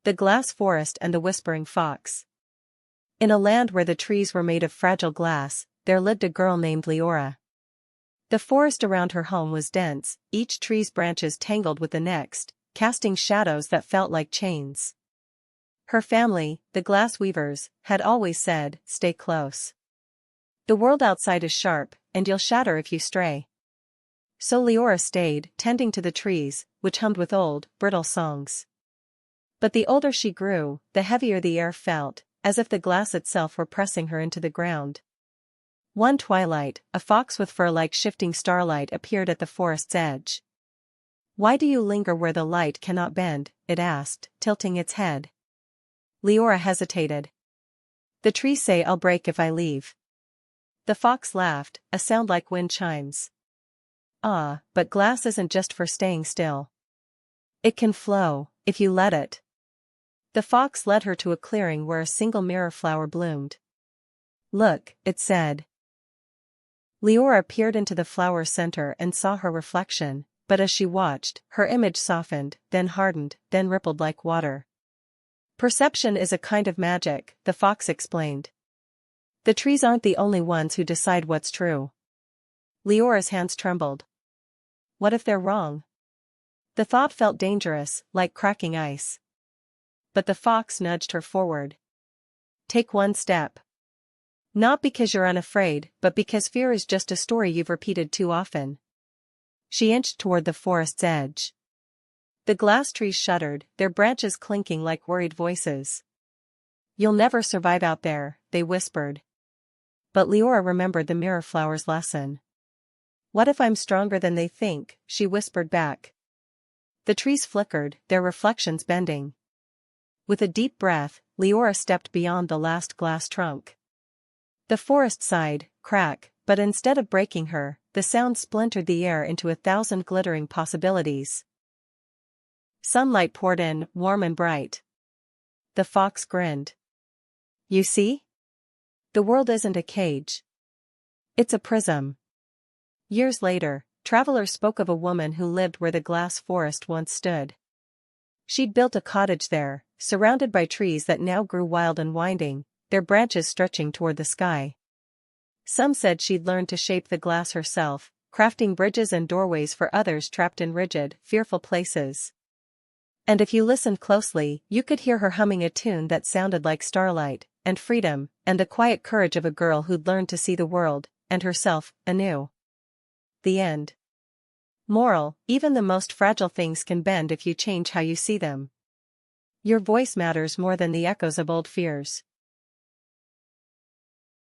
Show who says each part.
Speaker 1: The Glass Forest and the Whispering Fox. In a land where the trees were made of fragile glass, there lived a girl named Leora. The forest around her home was dense, each tree's branches tangled with the next, casting shadows that felt like chains. Her family, the Glass Weavers, had always said, "Stay close. The world outside is sharp, and you'll shatter if you stray." So Leora stayed, tending to the trees, which hummed with old, brittle songs. But the older she grew, the heavier the air felt, as if the glass itself were pressing her into the ground. One twilight, a fox with fur like shifting starlight appeared at the forest's edge. "Why do you linger where the light cannot bend?" it asked, tilting its head. Leora hesitated. "The trees say I'll break if I leave." The fox laughed, a sound like wind chimes. "Ah, but glass isn't just for staying still. It can flow, if you let it." The fox led her to a clearing where a single mirror flower bloomed. "Look," it said. Leora peered into the flower's center and saw her reflection, but as she watched, her image softened, then hardened, then rippled like water. "Perception is a kind of magic," the fox explained. "The trees aren't the only ones who decide what's true." Leora's hands trembled. What if they're wrong? The thought felt dangerous, like cracking ice. But the fox nudged her forward. "Take one step. Not because you're unafraid, but because fear is just a story you've repeated too often." She inched toward the forest's edge. The glass trees shuddered, their branches clinking like worried voices. "You'll never survive out there," they whispered. But Leora remembered the mirror flower's lesson. "What if I'm stronger than they think?" she whispered back. The trees flickered, their reflections bending. With a deep breath, Leora stepped beyond the last glass trunk. The forest sighed, crack, but instead of breaking her, the sound splintered the air into 1,000 glittering possibilities. Sunlight poured in, warm and bright. The fox grinned. "You see? The world isn't a cage. It's a prism." Years later, travelers spoke of a woman who lived where the glass forest once stood. She'd built a cottage there, surrounded by trees that now grew wild and winding, their branches stretching toward the sky. Some said she'd learned to shape the glass herself, crafting bridges and doorways for others trapped in rigid, fearful places. And if you listened closely, you could hear her humming a tune that sounded like starlight, and freedom, and the quiet courage of a girl who'd learned to see the world, and herself, anew. The end. Moral: even the most fragile things can bend if you change how you see them. Your voice matters more than the echoes of old fears.